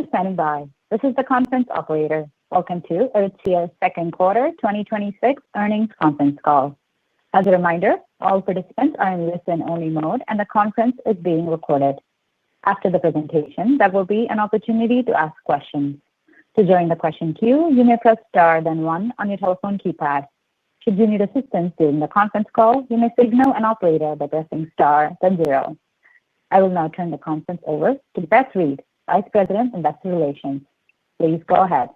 for standing by. This is the conference operator. Welcome to Aritzia's second quarter 2026 earnings conference call. As a reminder, all participants are in listen-only mode and the conference is being recorded. After the presentation, there will be an opportunity to ask questions. To join the question queue, you may press star then one on your telephone keypad. Should you need assistance during the conference call, you may signal an operator by pressing star then zero. I will now turn the conference over to Beth Reed, Vice President, Investor Relations. Please go ahead.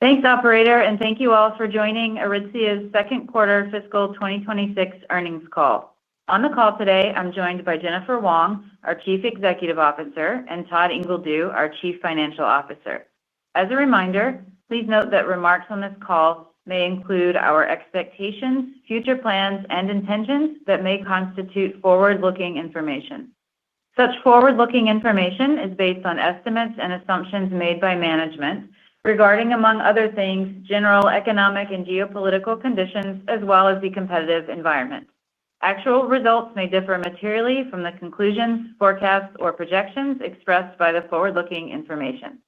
Thanks, operator, and thank you all for joining Aritzia's second quarter fiscal 2026 earnings call. On the call today, I'm joined by Jennifer Wong, our Chief Executive Officer, and Todd Ingledew, our Chief Financial Officer. As a reminder, please note that remarks on this call may include our expectations, future plans, and intentions that may constitute forward-looking information. Such forward-looking information is based on estimates and assumptions made by management regarding, among other things, general economic and geopolitical conditions, as well as the competitive environment. Actual results may differ materially from the conclusions, forecasts, or projections expressed by the forward-looking information.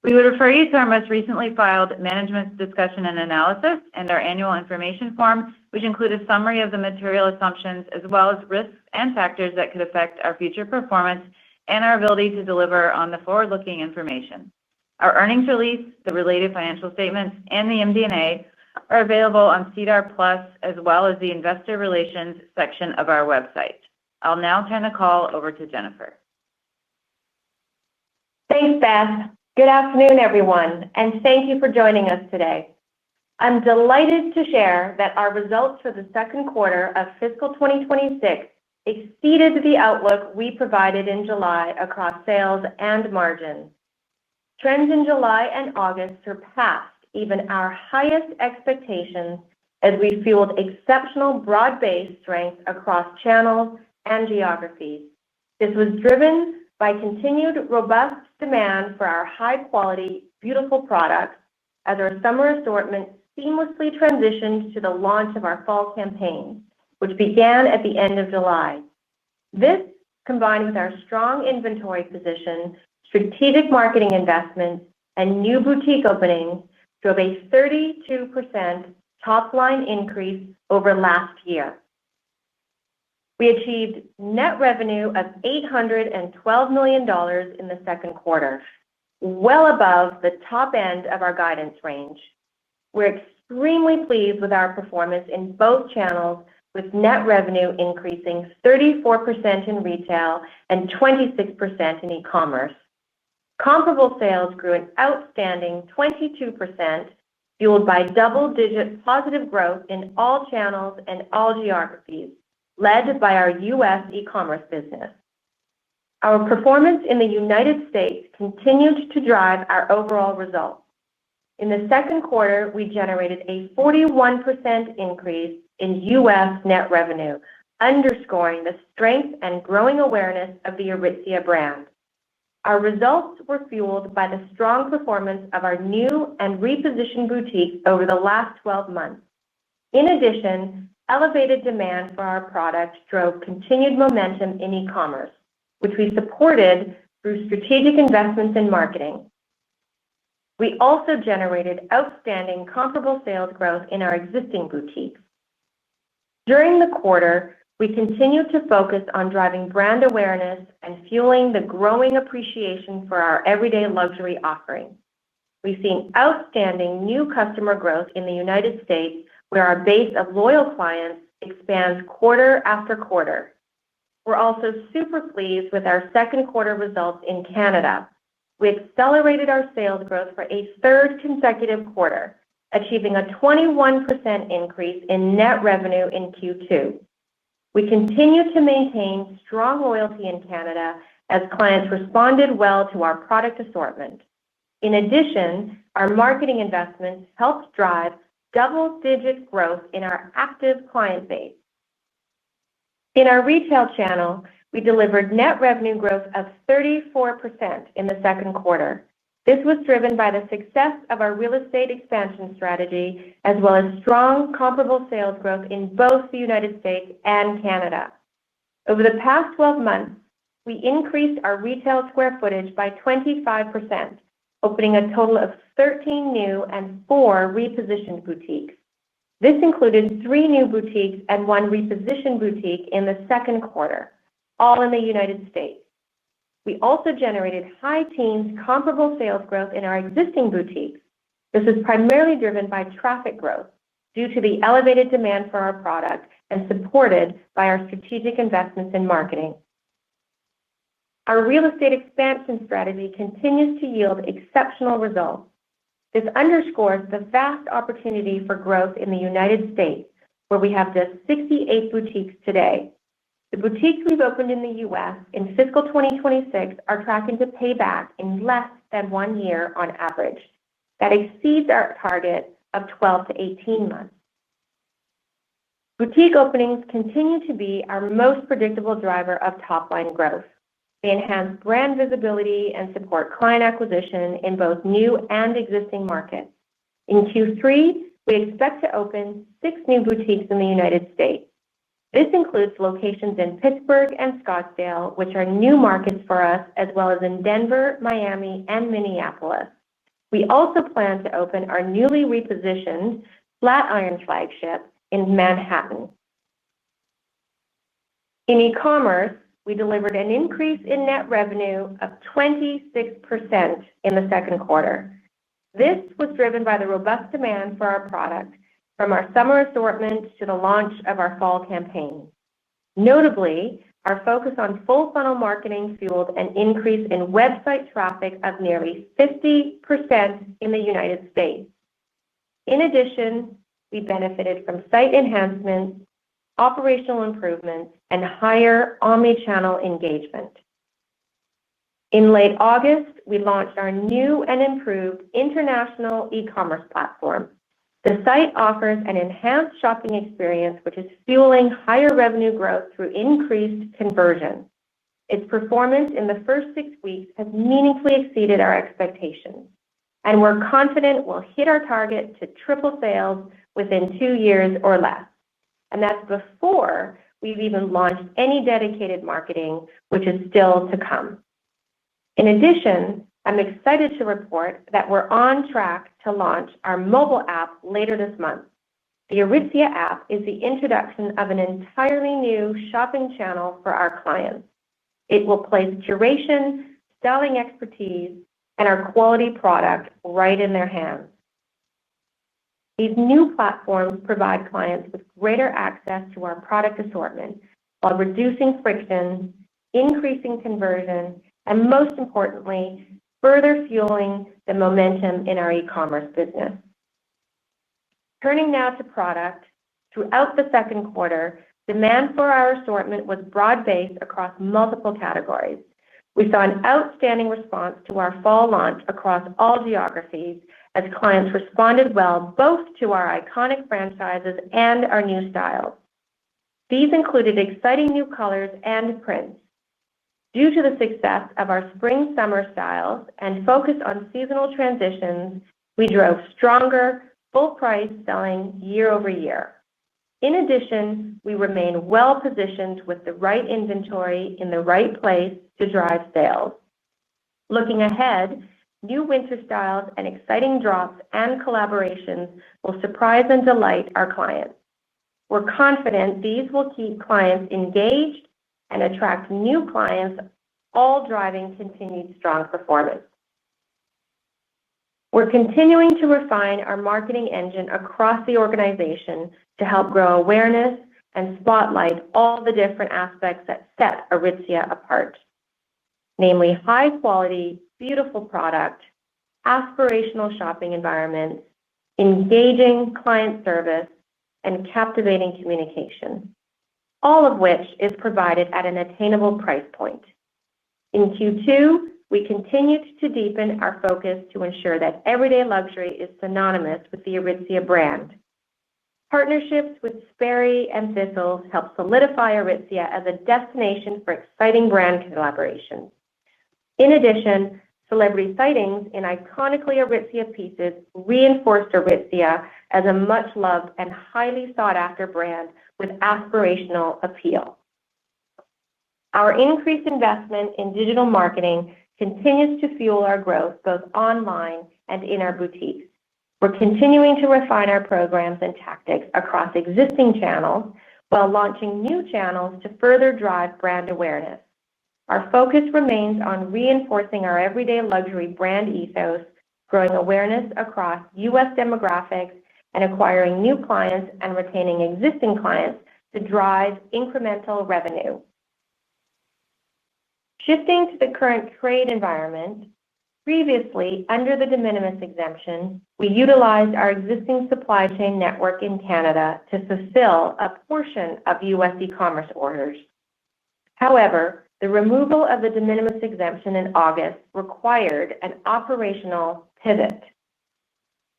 We would refer you to our most recently filed Management's Discussion and Analysis and our annual information form, which include a summary of the material assumptions as well as risks and factors that could affect our future performance and our ability to deliver on the forward-looking information. Our earnings release, the related financial statements, and the MD&A are available on SEDAR+ as well as the Investor Relations section of our website. I'll now turn the call over to Jennifer. Thanks, Beth. Good afternoon, everyone, and thank you for joining us today. I'm delighted to share that our results for the second quarter of fiscal 2026 exceeded the outlook we provided in July across sales and margins. Trends in July and August surpassed even our highest expectations as we fueled exceptional broad-based strength across channels and geographies. This was driven by continued robust demand for our high-quality, beautiful products as our summer assortment seamlessly transitioned to the launch of our fall campaign, which began at the end of July. This, combined with our strong inventory position, strategic marketing investments, and new boutique openings, drove a 32% top-line increase over last year. We achieved net revenue of $812 million in the second quarter, well above the top end of our guidance range. We're extremely pleased with our performance in both channels, with net revenue increasing 34% in retail and 26% in e-commerce. Comparable sales grew an outstanding 22%, fueled by double-digit positive growth in all channels and all geographies, led by our U.S. e-commerce business. Our performance in the United States continued to drive our overall results. In the second quarter, we generated a 41% increase in U.S. net revenue, underscoring the strength and growing awareness of the Aritzia brand. Our results were fueled by the strong performance of our new and repositioned boutiques over the last 12 months. In addition, elevated demand for our products drove continued momentum in e-commerce, which we supported through strategic investments in marketing. We also generated outstanding comparable sales growth in our existing boutiques. During the quarter, we continued to focus on driving brand awareness and fueling the growing appreciation for our everyday luxury offering. We've seen outstanding new customer growth in the United States, where our base of loyal clients expands quarter after quarter. We're also super pleased with our second quarter results in Canada. We accelerated our sales growth for a third consecutive quarter, achieving a 21% increase in net revenue in Q2. We continue to maintain strong loyalty in Canada as clients responded well to our product assortment. In addition, our marketing investments helped drive double-digit growth in our active client base. In our retail channel, we delivered net revenue growth of 34% in the second quarter. This was driven by the success of our real estate expansion strategy, as well as strong comparable sales growth in both the United States and Canada. Over the past 12 months, we increased our retail square footage by 25%, opening a total of 13 new and 4 repositioned boutiques. This included 3 new boutiques and 1 repositioned boutique in the second quarter, all in the United States. We also generated high teens comparable sales growth in our existing boutiques. This is primarily driven by traffic growth due to the elevated demand for our product and supported by our strategic investments in marketing. Our real estate expansion strategy continues to yield exceptional results. This underscores the vast opportunity for growth in the United States, where we have just 68 boutiques today. The boutiques we've opened in the U.S. in fiscal 2026 are tracking to pay back in less than 1 year on average. That exceeds our target of 12 to 18 months. Boutique openings continue to be our most predictable driver of top-line growth. They enhance brand visibility and support client acquisition in both new and existing markets. In Q3, we expect to open 6 new boutiques in the United States. This includes locations in Pittsburgh and Scottsdale, which are new markets for us, as well as in Denver, Miami, and Minneapolis. We also plan to open our newly repositioned Flatiron flagship in Manhattan. In e-commerce, we delivered an increase in net revenue of 26% in the second quarter. This was driven by the robust demand for our product, from our summer assortment to the launch of our fall campaign. Notably, our focus on full funnel marketing fueled an increase in website traffic of nearly 50% in the United States. In addition, we benefited from site enhancements, operational improvements, and higher omni-channel engagement. In late August, we launched our new and improved international e-commerce platform. The site offers an enhanced shopping experience, which is fueling higher revenue growth through increased conversion. Its performance in the first 6 weeks has meaningfully exceeded our expectations, and we're confident we'll hit our target to triple sales within 2 years or less. And that's before we've even launched any dedicated marketing, which is still to come. In addition, I'm excited to report that we're on track to launch our mobile app later this month. The Aritzia app is the introduction of an entirely new shopping channel for our clients. It will place curation, styling expertise, and our quality product right in their hands. These new platforms provide clients with greater access to our product assortment while reducing friction, increasing conversion, and most importantly, further fueling the momentum in our e-commerce business. Turning now to product, throughout the second quarter, demand for our assortment was broad-based across multiple categories. We saw an outstanding response to our fall launch across all geographies as clients responded well both to our iconic franchises and our new styles. These included exciting new colors and prints. Due to the success of our spring-summer styles and focus on seasonal transitions, we drove stronger, full-price selling year over year. In addition, we remain well-positioned with the right inventory in the right place to drive sales. Looking ahead, new winter styles and exciting drops and collaborations will surprise and delight our clients. We're confident these will keep clients engaged and attract new clients, all driving continued strong performance. We're continuing to refine our marketing engine across the organization to help grow awareness and spotlight all the different aspects that set Aritzia apart, namely high-quality, beautiful product, aspirational shopping environments, engaging client service, and captivating communication, all of which is provided at an attainable price point. In Q2, we continued to deepen our focus to ensure that everyday luxury is synonymous with the Aritzia brand. Partnerships with Sperry and Thistles help solidify Aritzia as a destination for exciting brand collaborations. In addition, celebrity sightings in iconically Aritzia pieces reinforced Aritzia as a much-loved and highly sought-after brand with aspirational appeal. Our increased investment in digital marketing continues to fuel our growth both online and in our boutiques. We're continuing to refine our programs and tactics across existing channels while launching new channels to further drive brand awareness. Our focus remains on reinforcing our everyday luxury brand ethos, growing awareness across U.S. demographics, and acquiring new clients and retaining existing clients to drive incremental revenue. Shifting to the current trade environment, previously under the de minimis exemption, we utilized our existing supply chain network in Canada to fulfill a portion of U.S. e-commerce orders. However, the removal of the de minimis exemption in August required an operational pivot.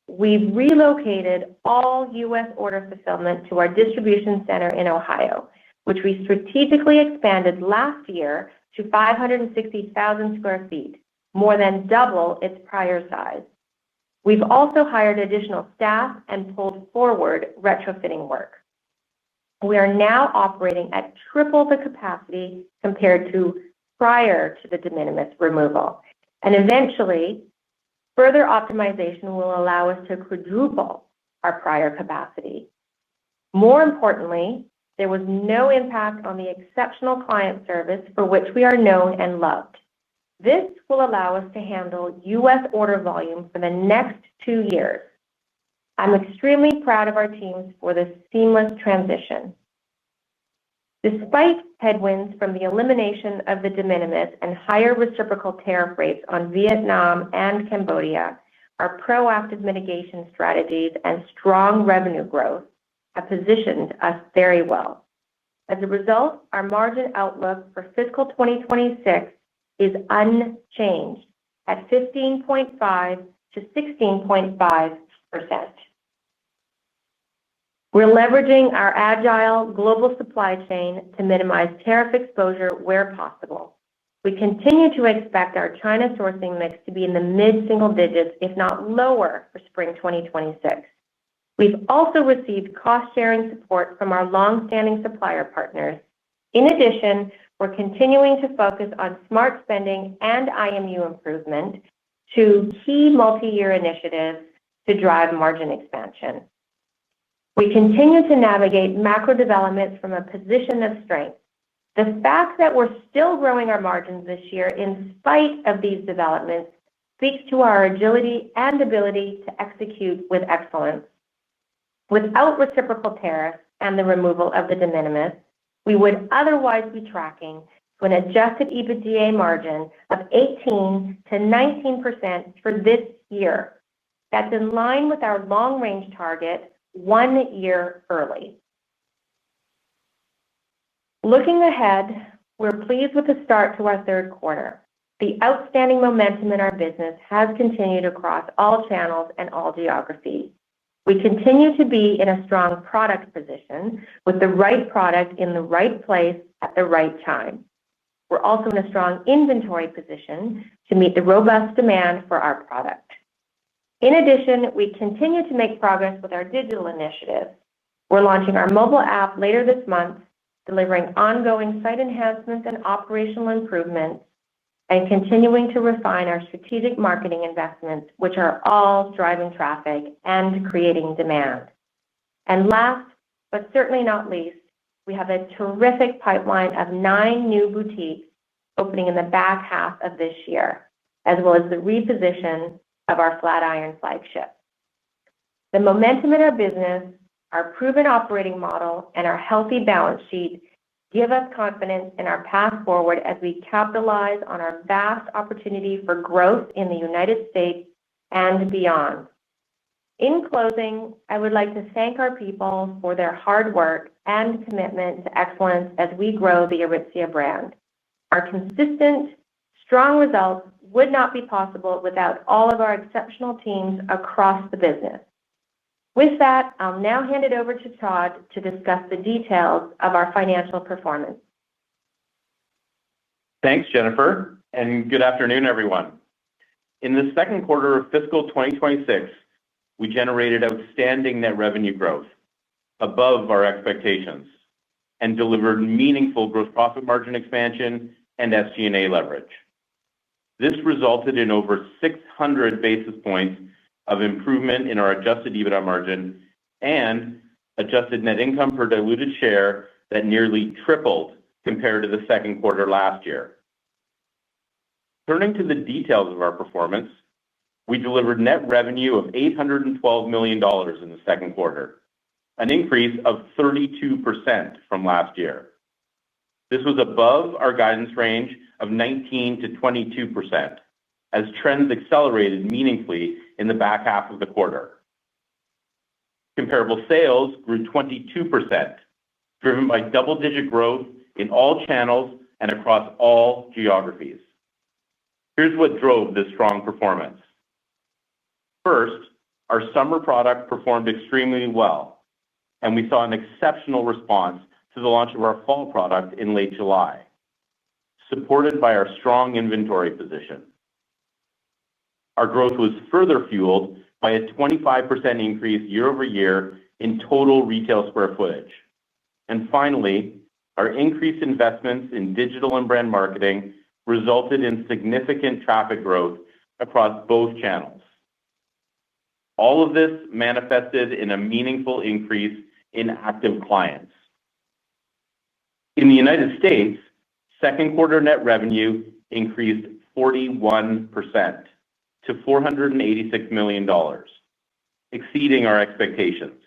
We've relocated all U.S. order fulfillment to our distribution center in Ohio, which we strategically expanded last year to 560,000 square feet, more than double its prior size. We've also hired additional staff and pulled forward retrofitting work. We are now operating at triple the capacity compared to prior to the de minimis removal, and eventually, further optimization will allow us to quadruple our prior capacity. More importantly, there was no impact on the exceptional client service for which we are known and loved. This will allow us to handle U.S. order volume for the next 2 years. I'm extremely proud of our teams for this seamless transition. Despite headwinds from the elimination of the de minimis and higher reciprocal tariff rates on Vietnam and Cambodia, our proactive mitigation strategies and strong revenue growth have positioned us very well. As a result, our margin outlook for fiscal 2026 is unchanged at 15.5 to 16.5%. We're leveraging our agile global supply chain to minimize tariff exposure where possible. We continue to expect our China sourcing mix to be in the mid-single digits, if not lower, for spring 2026. We've also received cost-sharing support from our long-standing supplier partners. In addition, we're continuing to focus on smart spending and IMU improvement, two key multi-year initiatives to drive margin expansion. We continue to navigate macro developments from a position of strength. The fact that we're still growing our margins this year in spite of these developments speaks to our agility and ability to execute with excellence. Without reciprocal tariffs and the removal of the de minimis, we would otherwise be tracking to an adjusted EBITDA margin of 18 to 19% for this year. That's in line with our long-range target 1 year early. Looking ahead, we're pleased with the start to our third quarter. The outstanding momentum in our business has continued across all channels and all geographies. We continue to be in a strong product position with the right product in the right place at the right time. We're also in a strong inventory position to meet the robust demand for our product. In addition, we continue to make progress with our digital initiatives. We're launching our mobile app later this month, delivering ongoing site enhancements and operational improvements, and continuing to refine our strategic marketing investments, which are all driving traffic and creating demand. And last, but certainly not least, we have a terrific pipeline of 9 new boutiques opening in the back half of this year, as well as the reposition of our Flatiron flagship. The momentum in our business, our proven operating model, and our healthy balance sheet give us confidence in our path forward as we capitalize on our vast opportunity for growth in the United States and beyond. In closing, I would like to thank our people for their hard work and commitment to excellence as we grow the Aritzia brand. Our consistent, strong results would not be possible without all of our exceptional teams across the business. With that, I'll now hand it over to Todd to discuss the details of our financial performance. Thanks, Jennifer, and good afternoon, everyone. In the second quarter of fiscal 2026, we generated outstanding net revenue growth above our expectations and delivered meaningful gross profit margin expansion and SG&A leverage. This resulted in over 600 basis points of improvement in our adjusted EBITDA margin and adjusted net income per diluted share that nearly tripled compared to the second quarter last year. Turning to the details of our performance, we delivered net revenue of $812 million in the second quarter, an increase of 32% from last year. This was above our guidance range of 19% to 22%, as trends accelerated meaningfully in the back half of the quarter. Comparable sales grew 22%, driven by double-digit growth in all channels and across all geographies. Here's what drove this strong performance. First, our summer product performed extremely well, and we saw an exceptional response to the launch of our fall product in late July, supported by our strong inventory position. Our growth was further fueled by a 25% increase year-over-year in total retail square footage. And finally, our increased investments in digital and brand marketing resulted in significant traffic growth across both channels. All of this manifested in a meaningful increase in active clients. In the United States, second quarter net revenue increased 41% to $486 million, exceeding our expectations.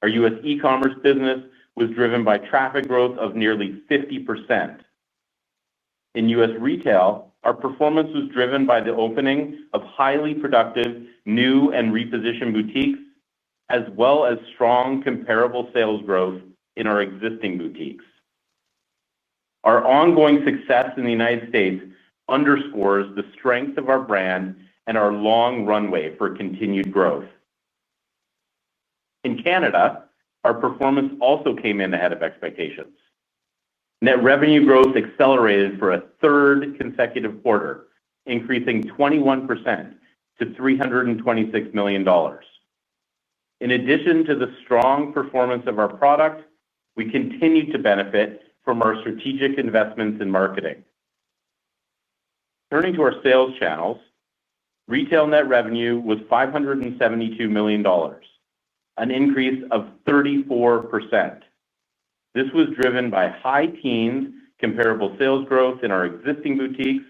Our U.S. e-commerce business was driven by traffic growth of nearly 50%. In U.S. retail, our performance was driven by the opening of highly productive new and repositioned boutiques, as well as strong comparable sales growth in our existing boutiques. Our ongoing success in the United States underscores the strength of our brand and our long runway for continued growth. In Canada, our performance also came in ahead of expectations. Net revenue growth accelerated for a third consecutive quarter, increasing 21% to $326 million. In addition to the strong performance of our product, we continue to benefit from our strategic investments in marketing. Turning to our sales channels, retail net revenue was $572 million, an increase of 34%. This was driven by high teens comparable sales growth in our existing boutiques,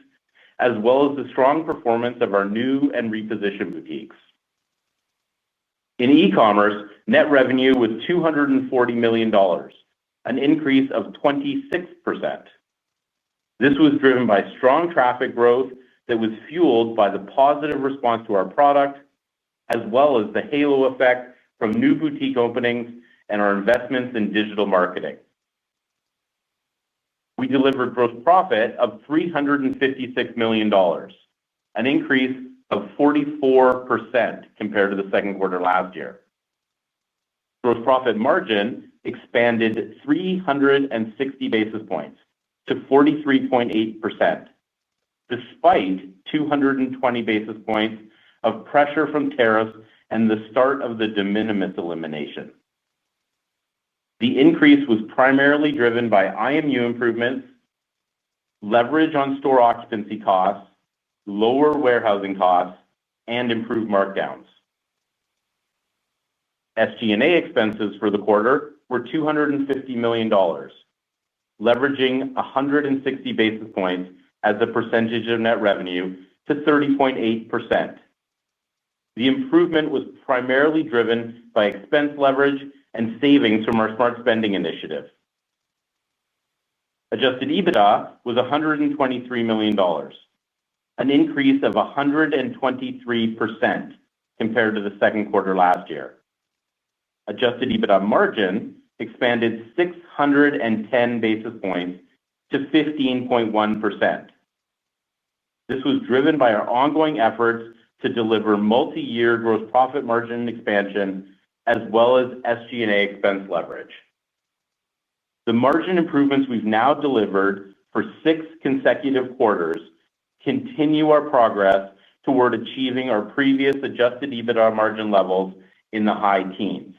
as well as the strong performance of our new and repositioned boutiques. In e-commerce, net revenue was $240 million, an increase of 26%. This was driven by strong traffic growth that was fueled by the positive response to our product, as well as the halo effect from new boutique openings and our investments in digital marketing. We delivered gross profit of $356 million, an increase of 44% compared to the second quarter last year. Gross profit margin expanded 360 basis points to 43.8%, despite 220 basis points of pressure from tariffs and the start of the de minimis elimination. The increase was primarily driven by IMU improvements, leverage on store occupancy costs, lower warehousing costs, and improved markdowns. SG&A expenses for the quarter were $250 million, leveraging 160 basis points as a percentage of net revenue to 30.8%. The improvement was primarily driven by expense leverage and savings from our smart spending initiative. Adjusted EBITDA was $123 million, an increase of 123% compared to the second quarter last year. Adjusted EBITDA margin expanded 610 basis points to 15.1%. This was driven by our ongoing efforts to deliver multi-year gross profit margin expansion, as well as SG&A expense leverage. The margin improvements we've now delivered for 6 consecutive quarters continue our progress toward achieving our previous adjusted EBITDA margin levels in the high teens.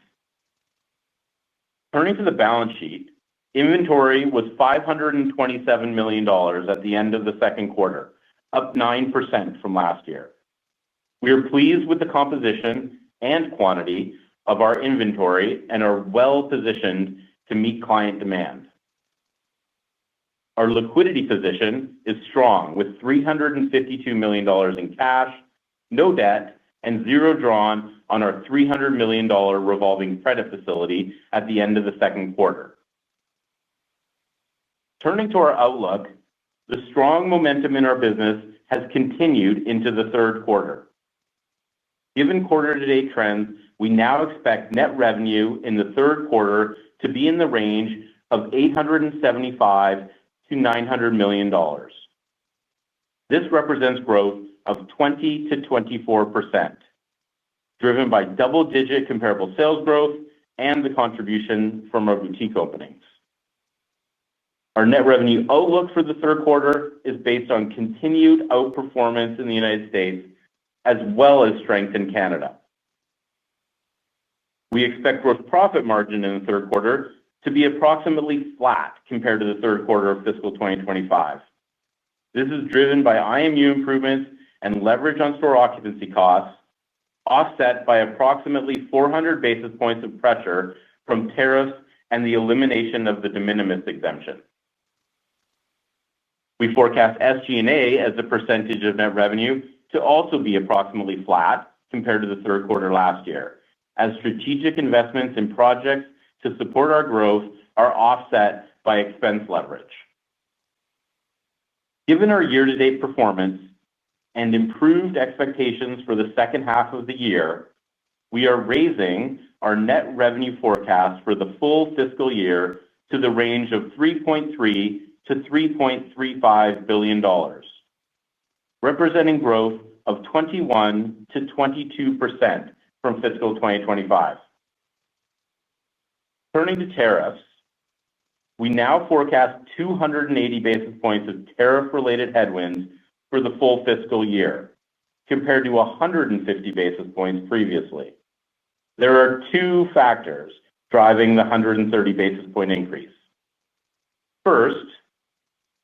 Turning to the balance sheet, inventory was $527 million at the end of the second quarter, up 9% from last year. We are pleased with the composition and quantity of our inventory and are well-positioned to meet client demand. Our liquidity position is strong, with $352 million in cash, no debt, and zero drawn on our $300 million revolving credit facility at the end of the second quarter. Turning to our outlook, the strong momentum in our business has continued into the third quarter. Given quarter-to-date trends, we now expect net revenue in the third quarter to be in the range of $875 to $900 million. This represents growth of 20 to 24%, driven by double-digit comparable sales growth and the contribution from our boutique openings. Our net revenue outlook for the third quarter is based on continued outperformance in the United States, as well as strength in Canada. We expect gross profit margin in the third quarter to be approximately flat compared to the third quarter of fiscal 2025. This is driven by IMU improvements and leverage on store occupancy costs, offset by approximately 400 basis points of pressure from tariffs and the elimination of the de minimis exemption. We forecast SG&A as a percentage of net revenue to also be approximately flat compared to the third quarter last year, as strategic investments in projects to support our growth are offset by expense leverage. Given our year-to-date performance and improved expectations for the second half of the year, we are raising our net revenue forecast for the full fiscal year to the range of $3.3 to $3.35 billion, representing growth of 21 to 22% from fiscal 2025. Turning to tariffs, we now forecast 280 basis points of tariff-related headwinds for the full fiscal year, compared to 150 basis points previously. There are two factors driving the 130 basis point increase. First,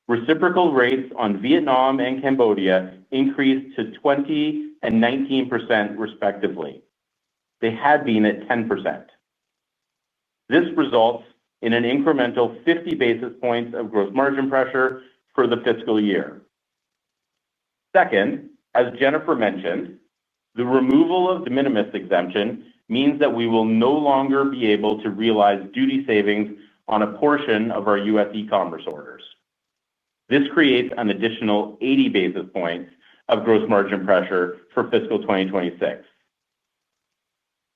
reciprocal rates on Vietnam and Cambodia increased to 20 and 19% respectively. They had been at 10%. This results in an incremental 50 basis points of gross margin pressure for the fiscal year. Second, as Jennifer mentioned, the removal of de minimis exemption means that we will no longer be able to realize duty savings on a portion of our U.S. e-commerce orders. This creates an additional 80 basis points of gross margin pressure for fiscal 2026.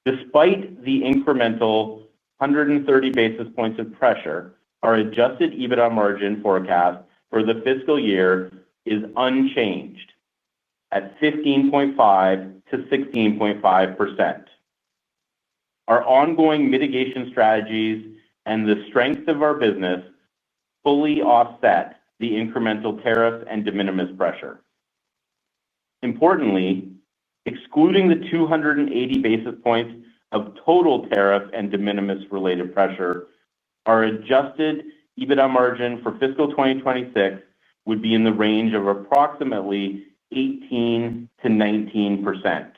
Despite the incremental 130 basis points of pressure, our adjusted EBITDA margin forecast for the fiscal year is unchanged at 15.5 to 16.5%. Our ongoing mitigation strategies and the strength of our business fully offset the incremental tariff and de minimis pressure. Importantly, excluding the 280 basis points of total tariff and de minimis related pressure, our adjusted EBITDA margin for fiscal 2026 would be in the range of approximately 18 to 19%.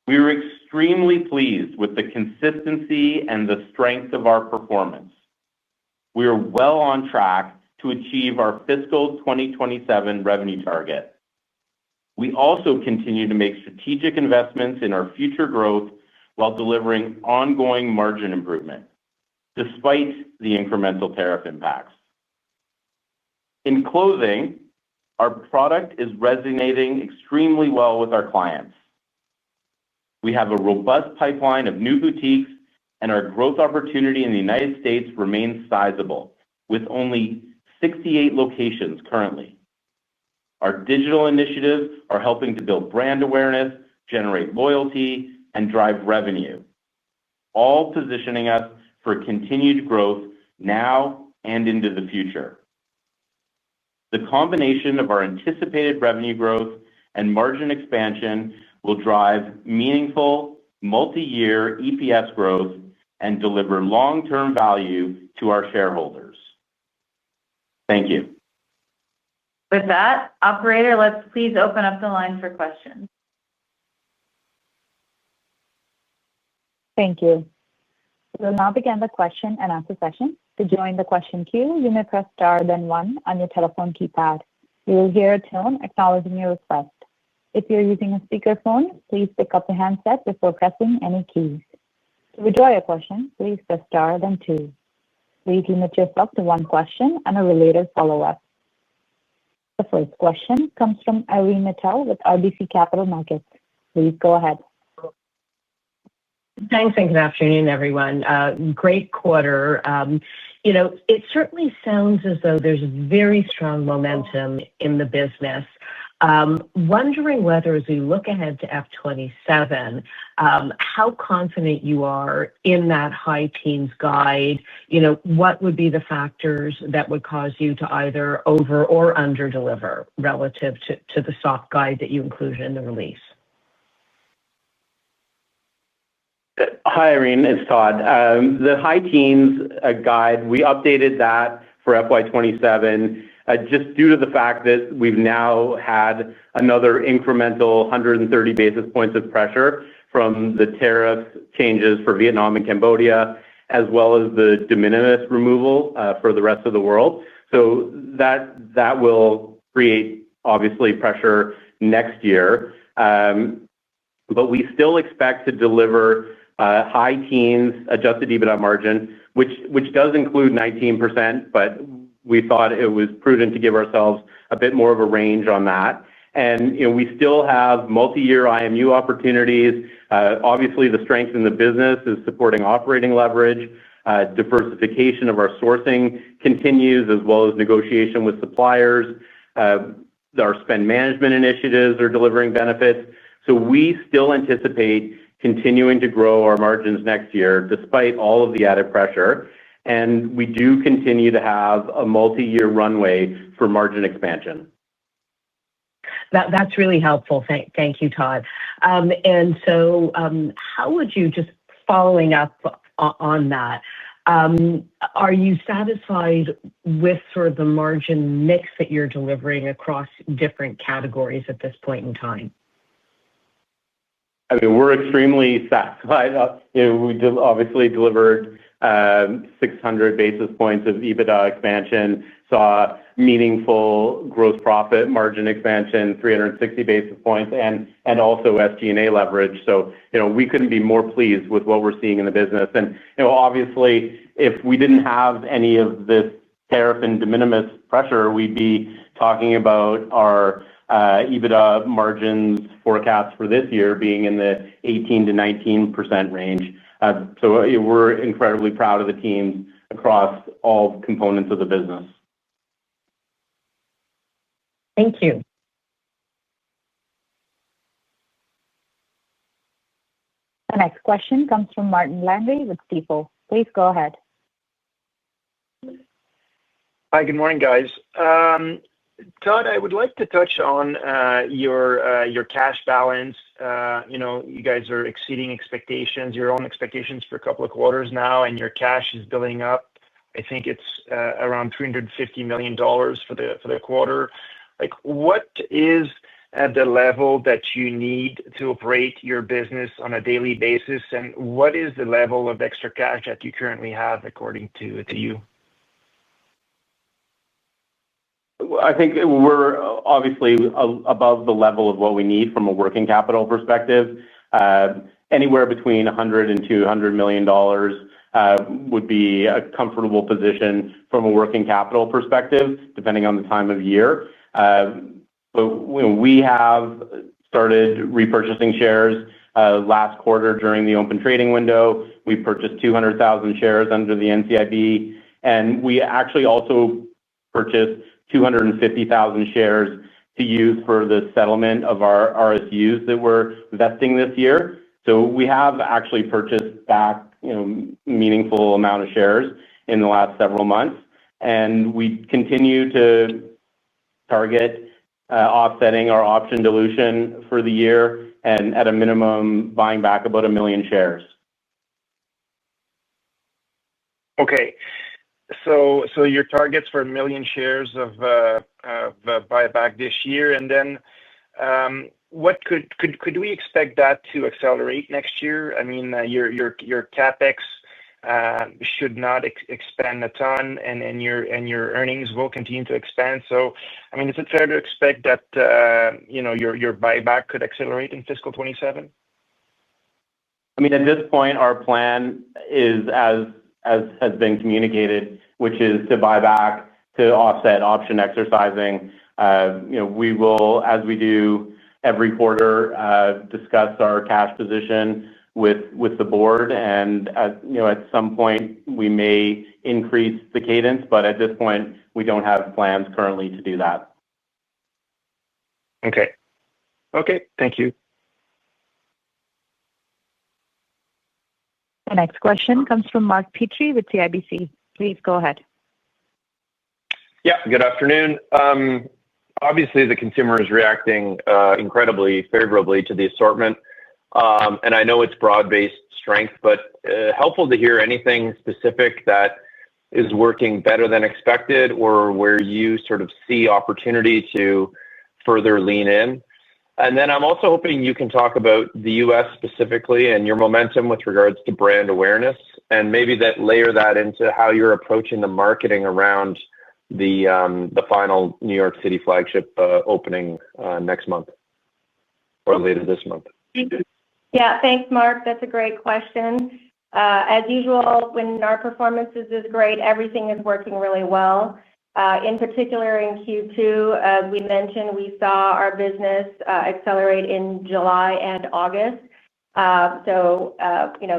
We are extremely pleased with the consistency and the strength of our performance. We are well on track to achieve our fiscal 2027 revenue target. We also continue to make strategic investments in our future growth while delivering ongoing margin improvement, despite the incremental tariff impacts. In closing, our product is resonating extremely well with our clients. We have a robust pipeline of new boutiques, and our growth opportunity in the United States remains sizable, with only 68 locations currently. Our digital initiatives are helping to build brand awareness, generate loyalty, and drive revenue, all positioning us for continued growth now and into the future. The combination of our anticipated revenue growth and margin expansion will drive meaningful, multi-year EPS growth and deliver long-term value to our shareholders. Thank you. With that, operator, let's please open up the line for questions. Thank you. We will now begin the question and answer session. To join the question queue, you may press star then one on your telephone keypad. You will hear a tone acknowledging your request. If you're using a speakerphone, please pick up the handset before pressing any keys. To withdraw your question, please press star then two. Please limit yourself to one question and a related follow-up. The first question comes from Irene Nattel with RBC Capital Markets. Please go ahead. Thanks and good afternoon, everyone. Great quarter. It certainly sounds as though there's very strong momentum in the business. Wondering whether, as we look ahead to F27, how confident you are in that high teens guide. What would be the factors that would cause you to either over or under deliver relative to the soft guide that you included in the release? Hi, Irene. It's Todd. The high teens guide, we updated that for FY27 just due to the fact that we've now had another incremental 130 basis points of pressure from the tariff changes for Vietnam and Cambodia, as well as the de minimis removal for the rest of the world. So that will create, obviously, pressure next year. But we still expect to deliver high teens adjusted EBITDA margin, which does include 19%, but we thought it was prudent to give ourselves a bit more of a range on that. And we still have multi-year IMU opportunities. Obviously, the strength in the business is supporting operating leverage. Diversification of our sourcing continues, as well as negotiation with suppliers. Our spend management initiatives are delivering benefits. So we still anticipate continuing to grow our margins next year, despite all of the added pressure. And we do continue to have a multi-year runway for margin expansion. That's really helpful. Thank you, Todd. And so how would you, just following up on that, are you satisfied with sort of the margin mix that you're delivering across different categories at this point in time? I mean, we're extremely satisfied. We obviously delivered 600 basis points of EBITDA expansion, saw meaningful gross profit margin expansion, 360 basis points, and also SG&A leverage. So, we couldn't be more pleased with what we're seeing in the business. And, obviously, if we didn't have any of this tariff and de minimis pressure, we'd be talking about our EBITDA margins forecast for this year being in the 18 to 19% range. So we're incredibly proud of the teams across all components of the business. Thank you. The next question comes from Martin Landry with Stifel. Please go ahead. Hi, good morning, guys. Todd, I would like to touch on your cash balance. You guys are exceeding expectations, your own expectations for a couple of quarters now, and your cash is building up. I think it's around $350 million for the quarter. What is at the level that you need to operate your business on a daily basis, and what is the level of extra cash that you currently have, according to you? I think we're obviously above the level of what we need from a working capital perspective. Anywhere between $100 and $200 million would be a comfortable position from a working capital perspective, depending on the time of year. But we have started repurchasing shares last quarter during the open trading window. We purchased 200,000 shares under the NCIB, and we actually also purchased 250,000 shares to use for the settlement of our RSUs that we're vesting this year. So we have actually purchased back meaningful amount of shares in the last several months, and we continue to target offsetting our option dilution for the year, and at a minimum buying back about 1 million shares. Okay. So your targets for 1 million shares of buyback this year? And then what could we expect that to accelerate next year? I mean, your CapEx should not expand a ton, and your earnings will continue to expand. So, I mean, is it fair to expect that your buyback could accelerate in fiscal 2027? I mean, at this point, our plan is as has been communicated, which is to buy back to offset option exercising. We will, as we do every quarter, discuss our cash position with the board, and at some point we may increase the cadence, but at this point we don't have plans currently to do that. Okay, thank you. The next question comes from Mark Petrie with CIBC. Please go ahead. Yeah, good afternoon. Obviously, the consumer is reacting incredibly favorably to the assortment, and I know it's broad-based strength, but helpful to hear anything specific that is working better than expected, or where you sort of see opportunity to further lean in. And then I'm also hoping you can talk about the U.S. specifically and your momentum with regards to brand awareness, and maybe layer that into how you're approaching the marketing around the final New York City flagship opening next month or later this month. Yeah, thanks, Mark. That's a great question. As usual, when our performance is this great, everything is working really well. In particular, in Q2, as we mentioned, we saw our business accelerate in July and August. So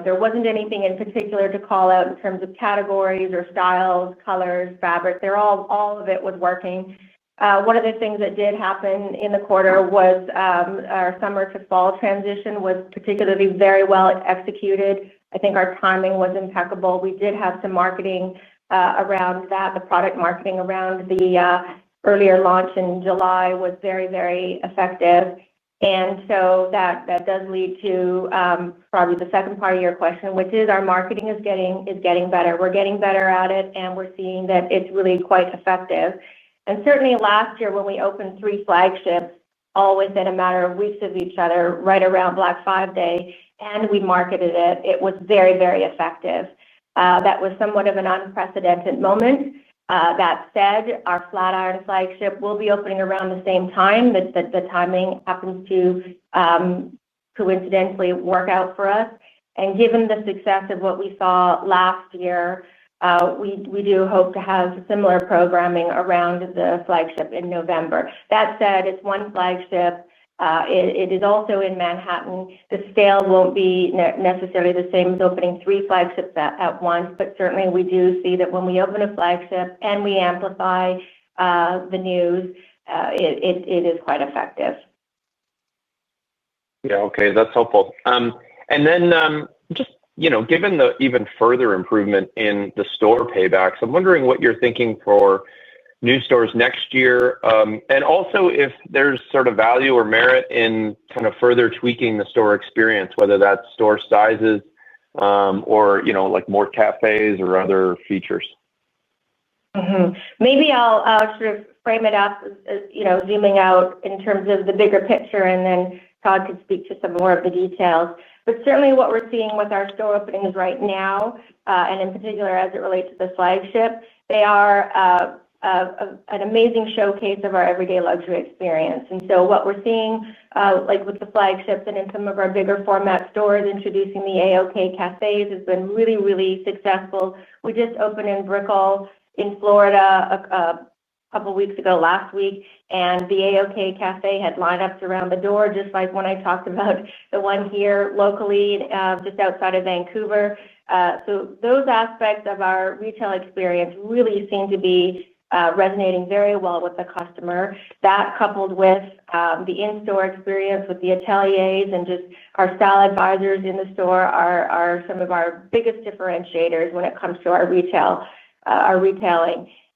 there wasn't anything in particular to call out in terms of categories or styles, colors, fabrics. All of it was working. One of the things that did happen in the quarter was our summer to fall transition was particularly very well executed. I think our timing was impeccable. We did have some marketing around that. The product marketing around the earlier launch in July was very, very effective. And so that does lead to probably the second part of your question, which is our marketing is getting better. We're getting better at it, and we're seeing that it's really quite effective. And certainly last year when we opened 3 flagships, all within a matter of weeks of each other, right around Black Friday, and we marketed it, it was very, very effective. That was somewhat of an unprecedented moment. That said, our Flatiron flagship will be opening around the same time. The timing happens to coincidentally work out for us. And given the success of what we saw last year, we do hope to have similar programming around the flagship in November. That said, it's one flagship. It is also in Manhattan. The scale won't be necessarily the same as opening 3 flagships at once, but certainly we do see that when we open a flagship and we amplify the news, it is quite effective. Yeah, okay, that's helpful. And then just, given the even further improvement in the store paybacks, I'm wondering what you're thinking for new stores next year, and also if there's sort of value or merit in kind of further tweaking the store experience, whether that's store sizes or like more cafes or other features. Mm-hmm. Maybe I'll sort of frame it up, zooming out in terms of the bigger picture, and then Todd could speak to some more of the details. But certainly what we're seeing with our store openings right now, and in particular as it relates to the flagship, they are an amazing showcase of our everyday luxury experience. And so what we're seeing, like with the flagships and in some of our bigger format stores, introducing the A-OK cafes has been really, really successful. We just opened in Brickell in Florida a couple weeks ago, last week, and the A-OK cafe had lineups around the door, just like when I talked about the one here locally, just outside of Vancouver. So those aspects of our retail experience really seem to be resonating very well with the customer. That coupled with the in-store experience with the ateliers and just our style advisors in the store are some of our biggest differentiators when it comes to our retailing.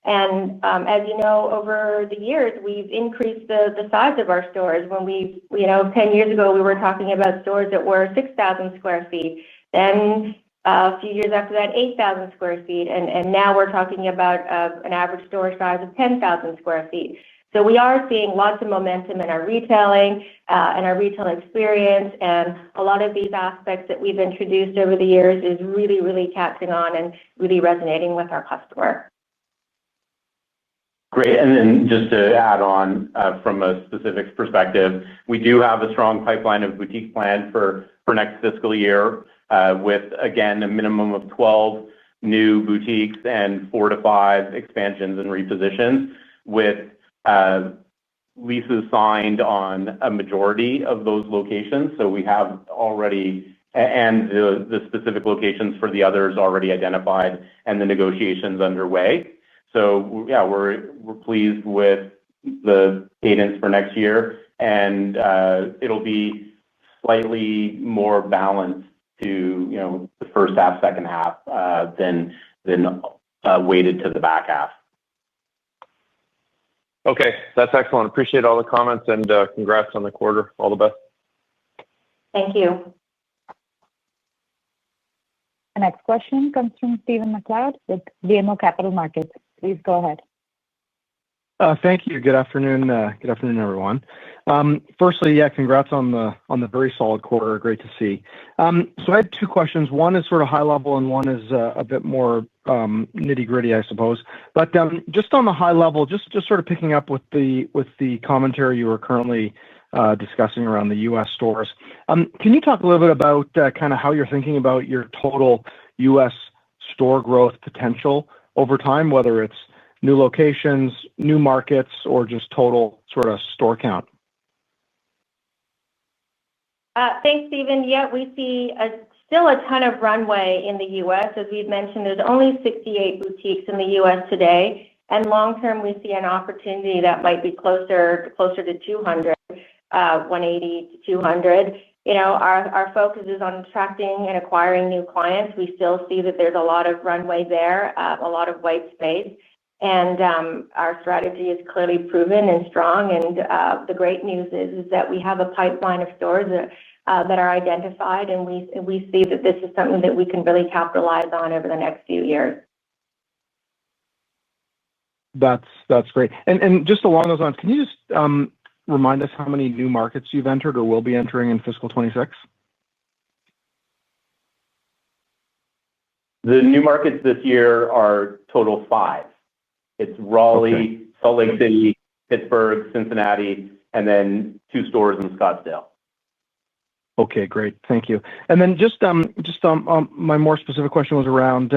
And as you know, over the years, we've increased the size of our stores. When 10 years ago, we were talking about stores that were 6,000 square feet. Then a few years after that, 8,000 square feet. And now we're talking about an average store size of 10,000 square feet. So we are seeing lots of momentum in our retailing and our retail experience, and a lot of these aspects that we've introduced over the years is really, really catching on and really resonating with our customer. Great. And then just to add on from a specifics perspective, we do have a strong pipeline of boutiques planned for next fiscal year with, again, a minimum of 12 new boutiques and 4 to 5 expansions and repositions with leases signed on a majority of those locations. So we have already, and the specific locations for the others already identified and the negotiations underway. So yeah, we're pleased with the cadence for next year, and it'll be slightly more balanced to the first half, second half than weighted to the back half. Okay, that's excellent. Appreciate all the comments, and congrats on the quarter. All the best. Thank you. The next question comes from Stephen MacLeod with BMO Capital Markets. Please go ahead. Thank you. Good afternoon. Good afternoon, everyone. Firstly, congrats on the very solid quarter. Great to see. So I had 2 questions. One is sort of high level, and one is a bit more nitty gritty, I suppose. But just on the high level, just sort of picking up with the commentary you were currently discussing around the U.S. stores. Can you talk a little bit about kind of how you're thinking about your total U.S. store growth potential over time, whether it's new locations, new markets, or just total sort of store count? Thanks, Stephen. Yeah, we see still a ton of runway in the U.S. As we've mentioned, there's only 68 boutiques in the U.S. today, and long term we see an opportunity that might be closer to 200, 180 to 200. Our focus is on attracting and acquiring new clients. We still see that there's a lot of runway there, a lot of white space. And our strategy is clearly proven and strong. And the great news is that we have a pipeline of stores that are identified, and we see that this is something that we can really capitalize on over the next few years. That's great. And just along those lines, can you just remind us how many new markets you've entered or will be entering in fiscal 26? The new markets this year are total 5. It's Raleigh, Okay. Salt Lake City, Pittsburgh, Cincinnati, and then 2 stores in Scottsdale. Okay, great. Thank you. And then just my more specific question was around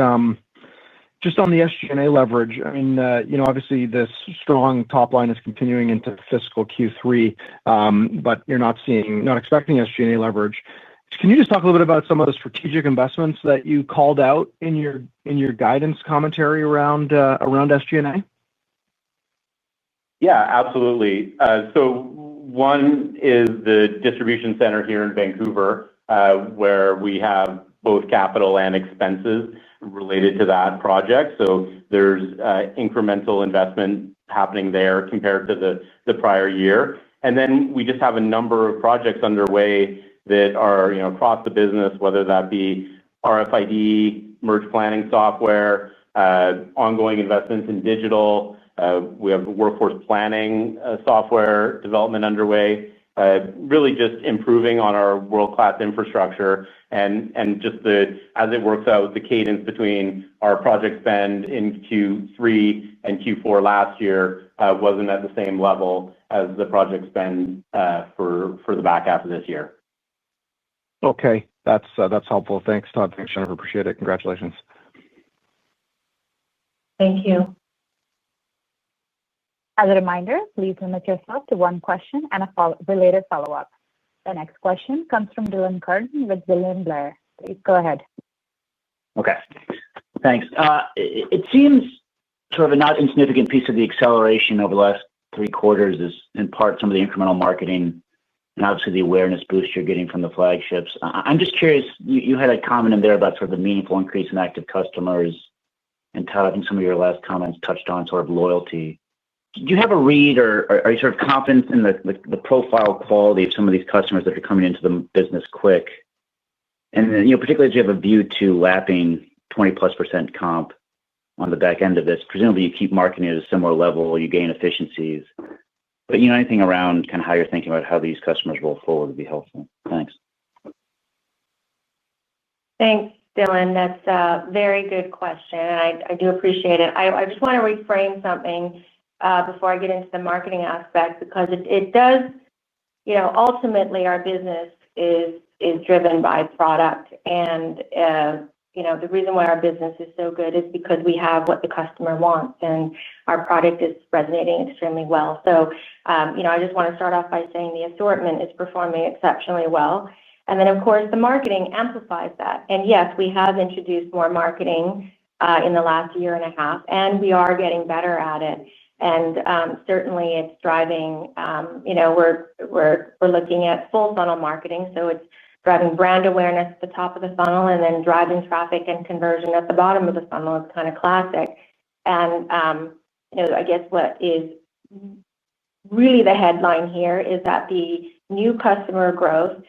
just on the SG&A leverage. I mean, obviously this strong top line is continuing into fiscal Q3, but you're not expecting SG&A leverage. Can you just talk a little bit about some of the strategic investments that you called out in your guidance commentary around SG&A? Yeah, absolutely. So one is the distribution center here in Vancouver, where we have both capital and expenses related to that project. So there's incremental investment happening there compared to the prior year. And then we just have a number of projects underway that are across the business, whether that be RFID, merge planning software, ongoing investments in digital. We have workforce planning software development underway. Really just improving on our world-class infrastructure and just as it works out, the cadence between our project spend in Q3 and Q4 last year wasn't at the same level as the project spend for the back half of this year. Okay, that's helpful. Thanks, Todd. Thanks, Jennifer. Appreciate it. Congratulations. Thank you. As a reminder, please limit yourself to one question and a related follow-up. The next question comes from Dylan Carden with William Blair. Please go ahead. Okay, thanks. It seems sort of a not insignificant piece of the acceleration over the last 3 quarters is in part some of the incremental marketing and obviously the awareness boost you're getting from the flagships. I'm just curious, you had a comment in there about sort of the meaningful increase in active customers, and Todd, I think some of your last comments touched on sort of loyalty. Do you have a read, or are you sort of confident in the profile quality of some of these customers that are coming into the business quick? And then, particularly as you have a view to lapping 20+% comp on the back end of this. Presumably, you keep marketing at a similar level, you gain efficiencies. But anything around kind of how you're thinking about how these customers roll forward would be helpful. Thanks. Thanks, Dylan. That's a very good question, and I do appreciate it. I just want to reframe something before I get into the marketing aspect, because it does, ultimately our business is driven by product, and the reason why our business is so good is because we have what the customer wants, and our product is resonating extremely well. So, I just want to start off by saying the assortment is performing exceptionally well. And then, of course, the marketing amplifies that. And yes, we have introduced more marketing in the last year and a half, and we are getting better at it. And certainly it's driving, we're looking at full funnel marketing. So it's driving brand awareness at the top of the funnel and then driving traffic and conversion at the bottom of the funnel. It's kind of classic. And, I guess what is really the headline here is that the new customer growth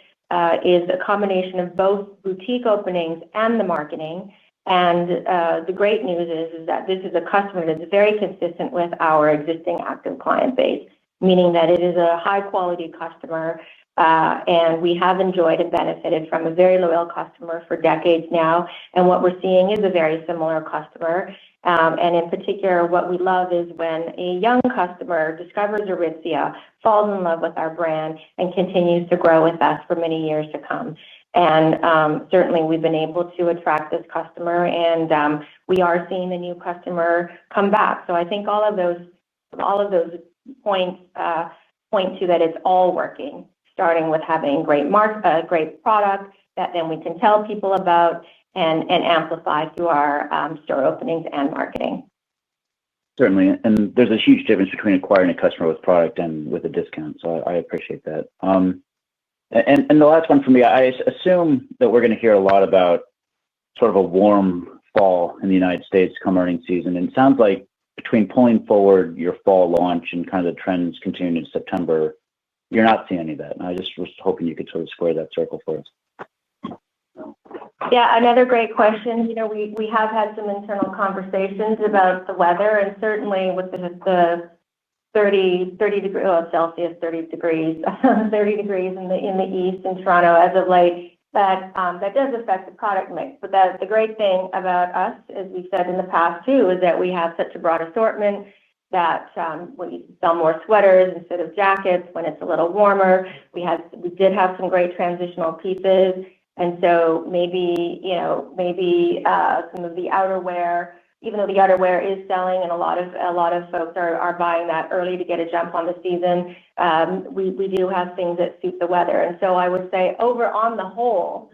is a combination of both boutique openings and the marketing. And the great news is that this is a customer that's very consistent with our existing active client base, meaning that it is a high quality customer. And we have enjoyed and benefited from a very loyal customer for decades now. And what we're seeing is a very similar customer. And in particular, what we love is when a young customer discovers Aritzia, falls in love with our brand, and continues to grow with us for many years to come. And certainly we've been able to attract this customer, and we are seeing the new customer come back. So I think all of those points point to that it's all working, starting with having great product that then we can tell people about and amplify through our store openings and marketing. Certainly, and there's a huge difference between acquiring a customer with product and with a discount, so I appreciate that. And the last one for me, I assume that we're going to hear a lot about sort of a warm fall in the United States come earnings season, and it sounds like between pulling forward your fall launch and kind of the trends continuing in September, you're not seeing any of that. And I just was hoping you could sort of square that circle for us. Yeah, another great question. We have had some internal conversations about the weather, and certainly with the 30 degrees Celsius, 30 degrees, 30 degrees in the east in Toronto as of late, that does affect the product mix. But the great thing about us, as we've said in the past too, is that we have such a broad assortment that we sell more sweaters instead of jackets when it's a little warmer. We did have some great transitional pieces. And so maybe some of the outerwear, even though the outerwear is selling and a lot of folks are buying that early to get a jump on the season, we do have things that suit the weather. And so I would say on the whole,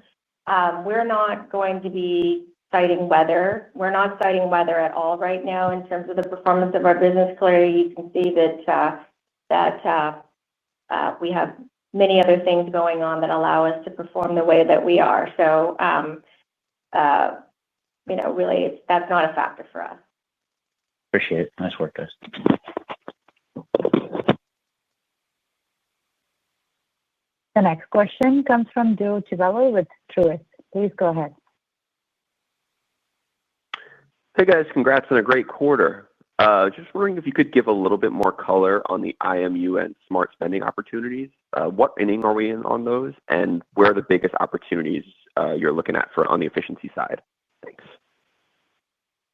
we're not going to be citing weather. We're not citing weather at all right now in terms of the performance of our business. Clearly, you can see that we have many other things going on that allow us to perform the way that we are. So, really, that's not a factor for us. Appreciate it. Nice work, guys. The next question comes from Joe Civello with Truist. Please go ahead. Hey guys, congrats on a great quarter. Just wondering if you could give a little bit more color on the IMU and smart spending opportunities. What inning are we in on those, and where are the biggest opportunities you're looking at on the efficiency side? Thanks.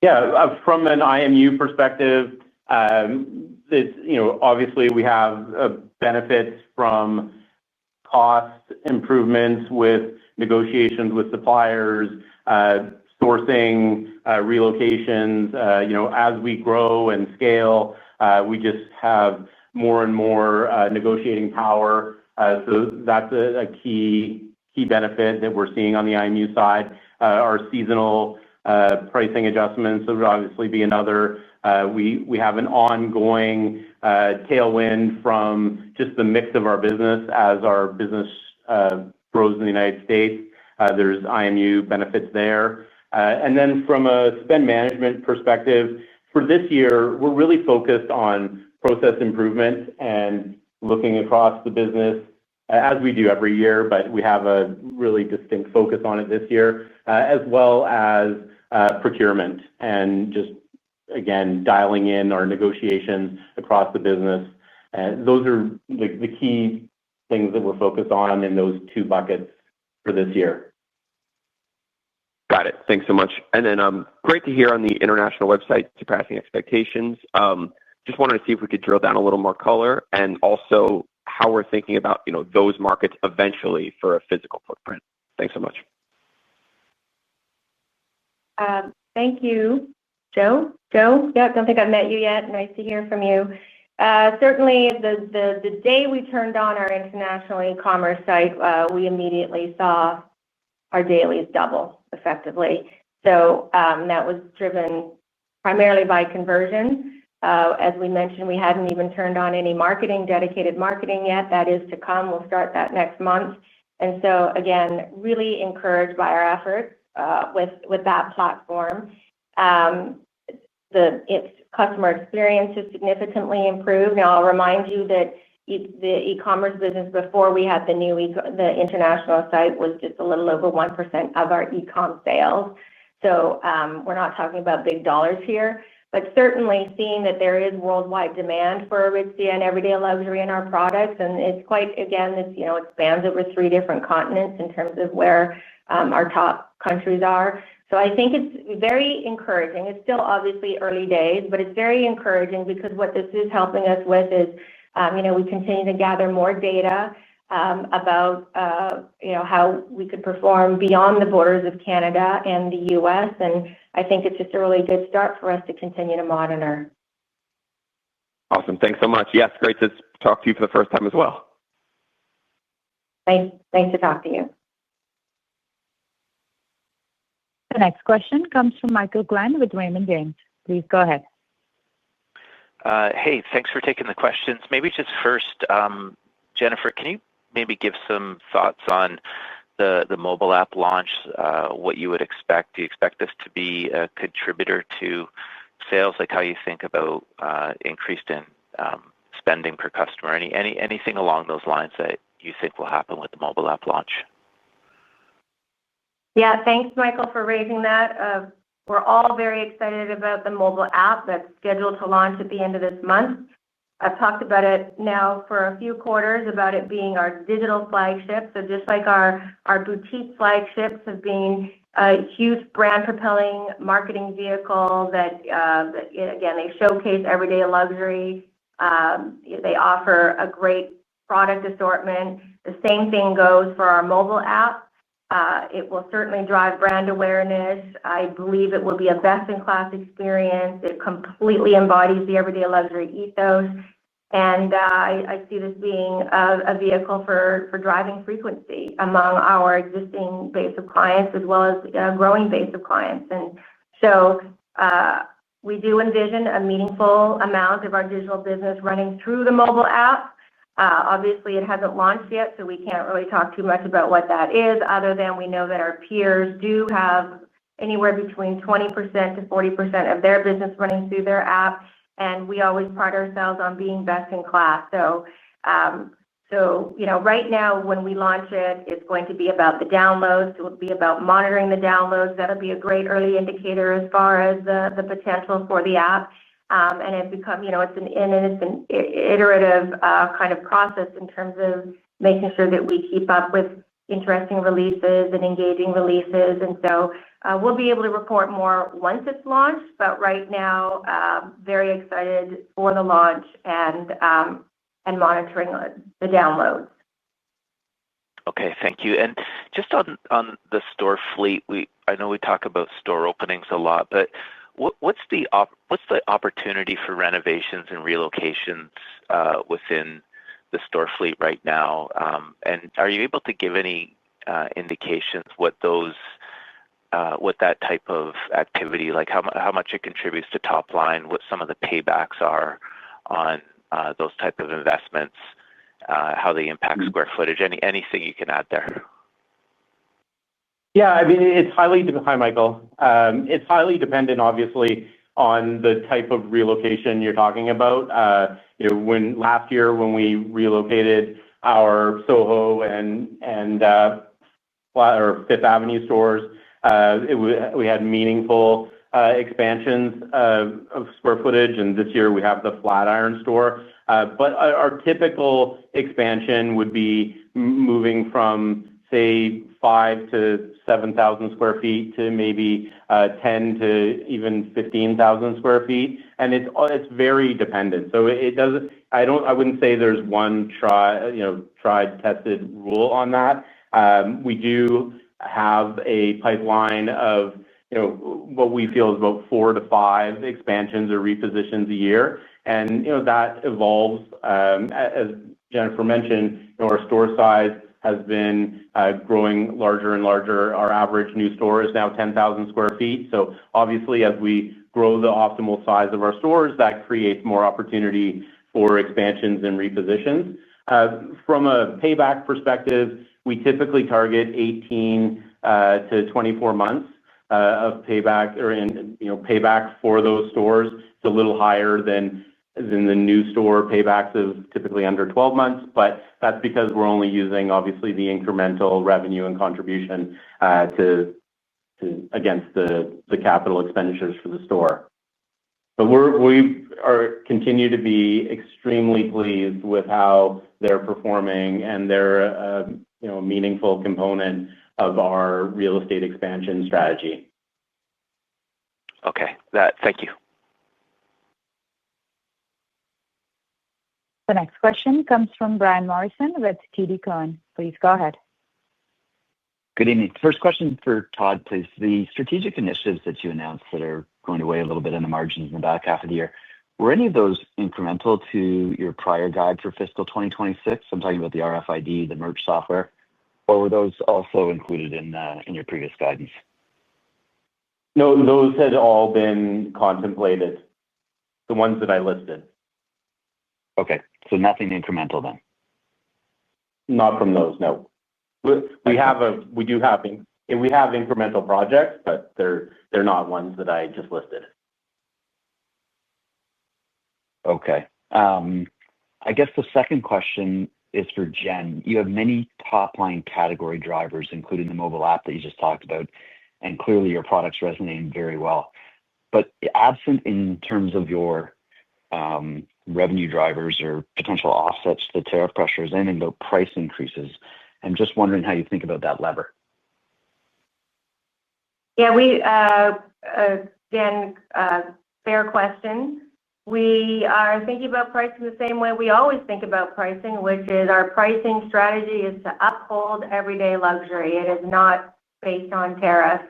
Yeah, from an IMU perspective, obviously we have benefits from cost improvements with negotiations with suppliers, sourcing, relocations. As we grow and scale, we just have more and more negotiating power. So that's a key benefit that we're seeing on the IMU side. Our seasonal pricing adjustments would obviously be another. We have an ongoing tailwind from just the mix of our business as our business grows in the United States. There's IMU benefits there. And then from a spend management perspective, for this year, we're really focused on process improvement and looking across the business as we do every year, but we have a really distinct focus on it this year, as well as procurement and just again, dialing in our negotiations across the business. Those are the key things that we're focused on in those two buckets for this year. Got it. Thanks so much. And then great to hear on the international website surpassing expectations. Just wanted to see if we could drill down a little more color and also how we're thinking about those markets eventually for a physical footprint. Thanks so much. Thank you, Joe. Joe, yeah, don't think I've met you yet. Nice to hear from you. Certainly, the day we turned on our international e-commerce site, we immediately saw our dailies double effectively. So that was driven primarily by conversion. As we mentioned, we hadn't even turned on any dedicated marketing yet. That is to come. We'll start that next month. And so, again, really encouraged by our efforts with that platform. Its customer experience has significantly improved. Now, I'll remind you that the e-commerce business before we had the international site was just a little over 1% of our e-com sales. So we're not talking about big dollars here, but certainly seeing that there is worldwide demand for Aritzia and everyday luxury in our products, and it's quite, again, it spans over 3 different continents in terms of where our top countries are. So I think it's very encouraging. It's still obviously early days, but it's very encouraging because what this is helping us with is, we continue to gather more data about, how we could perform beyond the borders of Canada and the U.S. And I think it's just a really good start for us to continue to monitor. Awesome. Thanks so much. Yes, great to talk to you for the first time as well. Nice to talk to you. The next question comes from Michael Glenn with Raymond James. Please go ahead. Hey, thanks for taking the questions. Maybe just first, Jennifer, can you maybe give some thoughts on the mobile app launch, what you would expect? Do you expect this to be a contributor to sales, like how you think about increased in spending per customer? Anything along those lines that you think will happen with the mobile app launch? Yeah, thanks, Michael, for raising that. We're all very excited about the mobile app that's scheduled to launch at the end of this month. I've talked about it now for a few quarters about it being our digital flagship. So just like our boutique flagships have been a huge brand propelling marketing vehicle that again, they showcase everyday luxury. They offer a great product assortment. The same thing goes for our mobile app. It will certainly drive brand awareness. I believe it will be a best-in-class experience. It completely embodies the everyday luxury ethos. And I see this being a vehicle for driving frequency among our existing base of clients as well as a growing base of clients. And so we do envision a meaningful amount of our digital business running through the mobile app. Obviously, it hasn't launched yet, so we can't really talk too much about what that is, other than we know that our peers do have anywhere between 20% to 40% of their business running through their app, and we always pride ourselves on being best in class. So, right now, when we launch it, it's going to be about the downloads. It will be about monitoring the downloads. That'll be a great early indicator as far as the potential for the app. And it's an iterative kind of process in terms of making sure that we keep up with interesting releases and engaging releases. And so we'll be able to report more once it's launched, but right now, very excited for the launch and monitoring the downloads. Okay, thank you. And just on the store fleet, I know we talk about store openings a lot, but what's the opportunity for renovations and relocations within the store fleet right now? And are you able to give any indications what that type of activity, like how much it contributes to top line, what some of the paybacks are on those type of investments, how they impact square footage? Anything you can add there? Yeah, I mean, hi, Michael. It's highly dependent, obviously, on the type of relocation you're talking about. Last year when we relocated our Soho and Fifth Avenue stores, we had meaningful expansions of square footage, and this year we have the Flatiron store. But our typical expansion would be moving from, say, 5,000 to 7,000 square feet to maybe 10 to even 15,000 square feet, and it's very dependent. So it doesn't. I wouldn't say there's one tried tested rule on that. We do have a pipeline of what we feel is about 4 to 5 expansions or repositions a year, and that evolves. As Jennifer mentioned, our store size has been growing larger and larger. Our average new store is now 10,000 square feet. So obviously, as we grow the optimal size of our stores, that creates more opportunity for expansions and repositions. From a payback perspective, we typically target 18 to 24 months of payback, payback for those stores. It's a little higher than the new store paybacks of typically under 12 months, but that's because we're only using obviously the incremental revenue and contribution against the capital expenditures for the store. But we continue to be extremely pleased with how they're performing, and they're a meaningful component of our real estate expansion strategy. Okay, thank you. The next question comes from Brian Morrison with TD Cowen. Please go ahead. Good evening. First question for Todd, please. The strategic initiatives that you announced that are going to weigh a little bit on the margins in the back half of the year, were any of those incremental to your prior guide for fiscal 2026? I'm talking about the RFID, the merch software, or were those also included in your previous guidance? No, those had all been contemplated, the ones that I listed. Okay, so nothing incremental then? Not from those, no. We have incremental projects, but they're not ones that I just listed. Okay. I guess the second question is for Jen. You have many top-line category drivers, including the mobile app that you just talked about, and clearly your product's resonating very well. But absent in terms of your revenue drivers or potential offsets to the tariff pressures, anything about price increases, I'm just wondering how you think about that lever. Yeah, again, fair question. We are thinking about pricing the same way we always think about pricing, which is our pricing strategy is to uphold everyday luxury. It is not based on tariffs.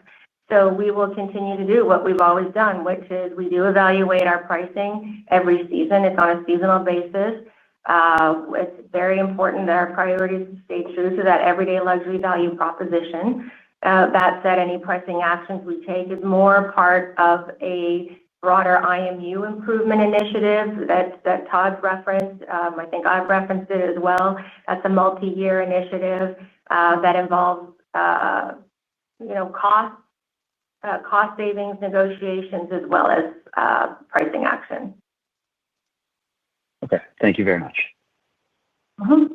So we will continue to do what we've always done, which is we do evaluate our pricing every season. It's on a seasonal basis. It's very important that our priorities stay true to that everyday luxury value proposition. That said, any pricing actions we take is more part of a broader IMU improvement initiative that Todd referenced. I think I've referenced it as well. That's a multi-year initiative that involves cost savings negotiations as well as pricing action. Okay, thank you very much. The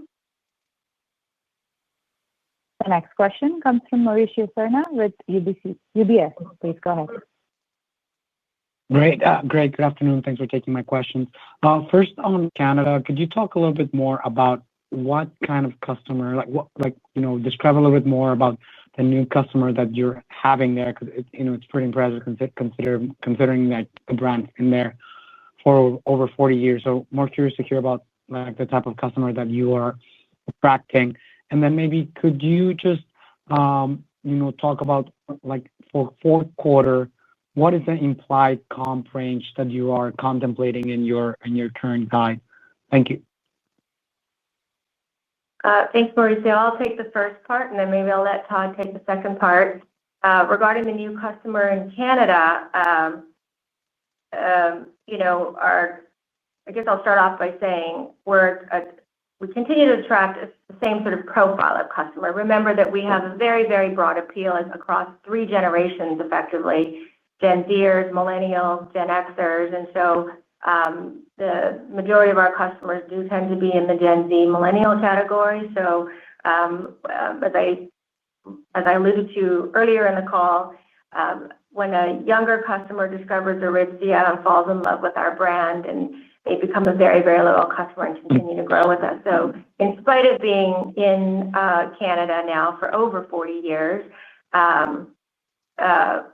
next question comes from Mauricio Serna with UBS. Please go ahead. Great. Good afternoon. Thanks for taking my questions. First on Canada, could you talk a little bit more about what kind of customer, describe a little bit more about the new customer that you're having there, because it's pretty impressive considering that the brand's in there for over 40 years. So more curious to hear about the type of customer that you are attracting, and then maybe could you just talk about for fourth quarter, what is the implied comp range that you are contemplating in your current guide? Thank you. Thanks, Mauricio. I'll take the first part, and then maybe I'll let Todd take the second part. Regarding the new customer in Canada, I guess I'll start off by saying we continue to attract the same sort of profile of customer. Remember that we have a very, very broad appeal across 3 generations, effectively, Gen Zers, Millennials, Gen Xers, and so the majority of our customers do tend to be in the Gen Z Millennial category. So as I alluded to earlier in the call, when a younger customer discovers Aritzia and falls in love with our brand, and they become a very, very loyal customer and continue to grow with us. So in spite of being in Canada now for over 40 years,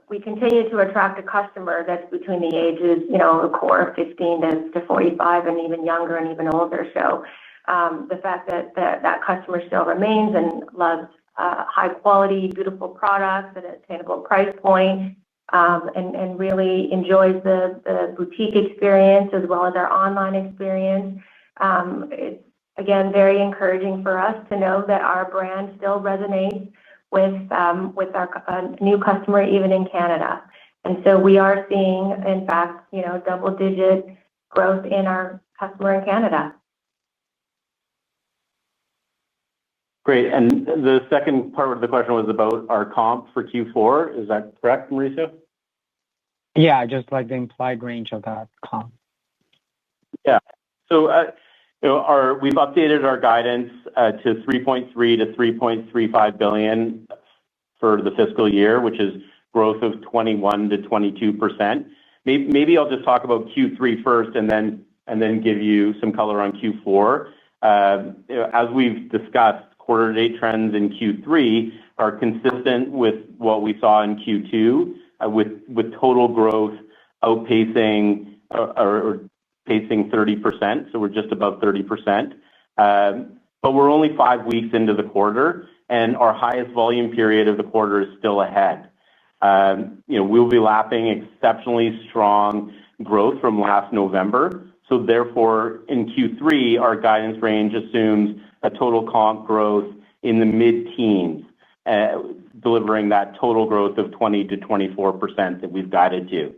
we continue to attract a customer that's between the ages, the core of 15 to 45 and even younger and even older. So the fact that customer still remains and loves high quality, beautiful products at an attainable price point, and really enjoys the boutique experience as well as our online experience. It's, again, very encouraging for us to know that our brand still resonates with our new customer, even in Canada. And so we are seeing, in fact, double-digit growth in our customer in Canada. Great. And the second part of the question was about our comp for Q4. Is that correct, Mauricio? Yeah, just like the implied range of that comp. Yeah. So we've updated our guidance to 3.3 to 3.35 billion for the fiscal year, which is growth of 21 to 22%. Maybe I'll just talk about Q3 first, and then give you some color on Q4. As we've discussed, quarter-to-date trends in Q3 are consistent with what we saw in Q2, with total growth outpacing or pacing 30%. So we're just above 30%. But we're only 5 weeks into the quarter, and our highest volume period of the quarter is still ahead. We'll be lapping exceptionally strong growth from last November. So therefore, in Q3, our guidance range assumes a total comp growth in the mid-teens, delivering that total growth of 20 to 24% that we've guided to.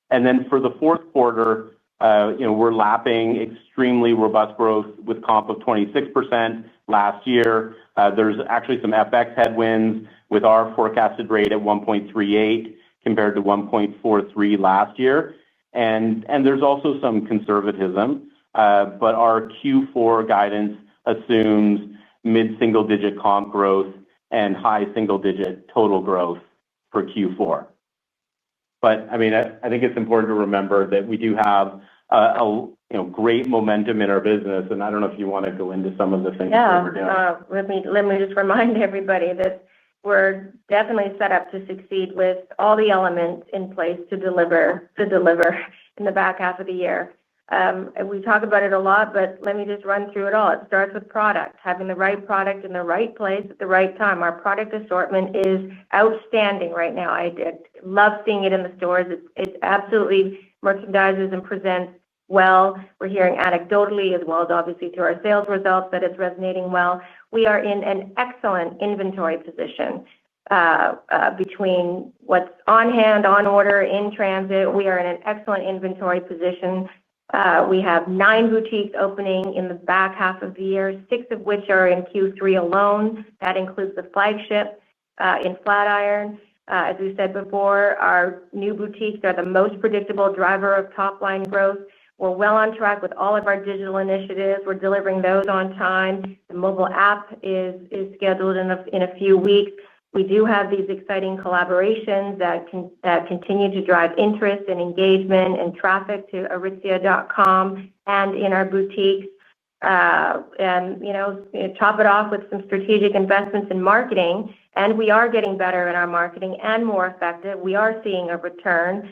And then for the fourth quarter, we're lapping extremely robust growth with comp of 26% last year. There's actually some FX headwinds with our forecasted rate at 1.38 compared to 1.43 last year. And there's also some conservatism, but our Q4 guidance assumes mid-single-digit comp growth and high single-digit total growth for Q4. But I mean, I think it's important to remember that we do have great momentum in our business, and I don't know if you want to go into some of the things that we're doing. Let me just remind everybody that we're definitely set up to succeed with all the elements in place to deliver in the back half of the year. We talk about it a lot, but let me just run through it all. It starts with product, having the right product in the right place at the right time. Our product assortment is outstanding right now. I love seeing it in the stores. It absolutely merchandises and presents well. We're hearing anecdotally, as well as obviously through our sales results, that it's resonating well. We are in an excellent inventory position between what's on hand, on order, in transit. We are in an excellent inventory position. We have 9 boutiques opening in the back half of the year, 6 of which are in Q3 alone. That includes the flagship in Flatiron. As we said before, our new boutiques are the most predictable driver of top-line growth. We're well on track with all of our digital initiatives. We're delivering those on time. The mobile app is scheduled in a few weeks. We do have these exciting collaborations that continue to drive interest and engagement and traffic to Aritzia.com and in our boutiques. And top it off with some strategic investments in marketing. And we are getting better in our marketing and more effective. We are seeing a return,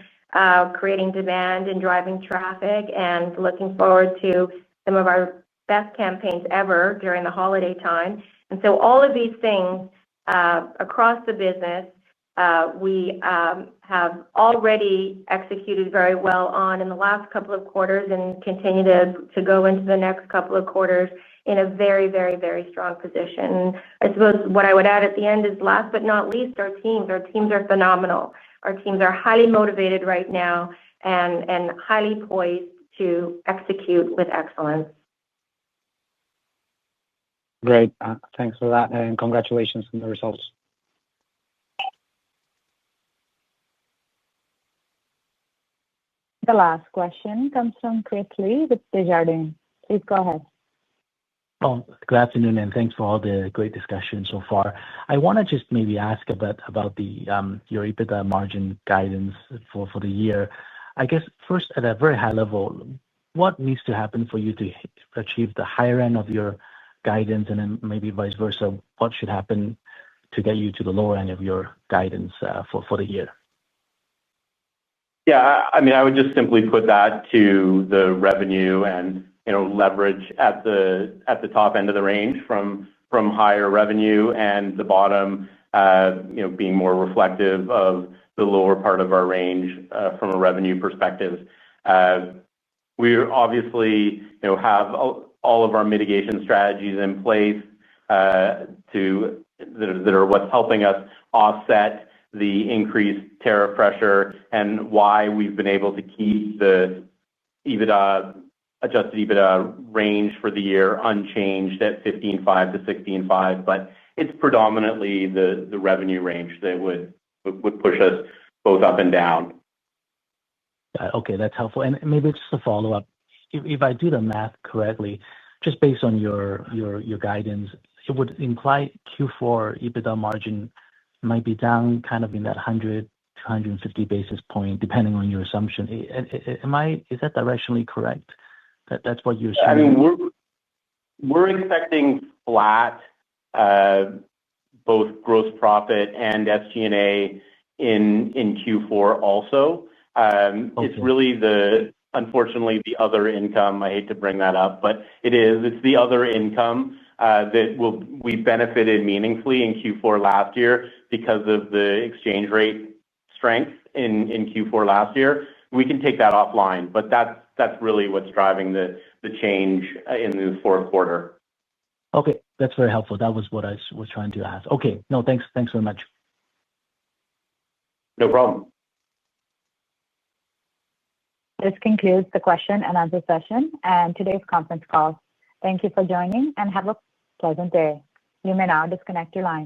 creating demand and driving traffic, and looking forward to some of our best campaigns ever during the holiday time. And so all of these things across the business, we have already executed very well on in the last couple of quarters and continue to go into the next couple of quarters in a very, very, very strong position. I suppose what I would add at the end is, last but not least, our teams. Our teams are phenomenal. Our teams are highly motivated right now and highly poised to execute with excellence. Great. Thanks for that, and congratulations on the results. The last question comes from Chris Lee with Desjardins. Please go ahead. Good afternoon, and thanks for all the great discussion so far. I want to just maybe ask about your EBITDA margin guidance for the year. I guess first, at a very high level, what needs to happen for you to achieve the higher end of your guidance, and then maybe vice versa, what should happen to get you to the lower end of your guidance for the year? Yeah, I mean, I would just simply put that to the revenue and leverage at the top end of the range from higher revenue, and the bottom being more reflective of the lower part of our range from a revenue perspective. We obviously have all of our mitigation strategies in place that are what's helping us offset the increased tariff pressure, and why we've been able to keep the adjusted EBITDA range for the year unchanged at 15.5 to 16.5. But it's predominantly the revenue range that would push us both up and down. Okay, that's helpful. And maybe just a follow-up. If I do the math correctly, just based on your guidance, it would imply Q4 EBITDA margin might be down kind of in that 100 to 150 basis point, depending on your assumption. Is that directionally correct? That's what you're saying? I mean, we're expecting flat, both gross profit and SG&A in Q4 also. Okay. It's really unfortunately, the other income. I hate to bring that up, but it's the other income that we benefited meaningfully in Q4 last year because of the exchange rate strength in Q4 last year. We can take that offline, but that's really what's driving the change in the fourth quarter. Okay, that's very helpful. That was what I was trying to ask. Okay, no, thanks very much. No problem. This concludes the question and answer session and today's conference call. Thank you for joining, and have a pleasant day. You may now disconnect your line.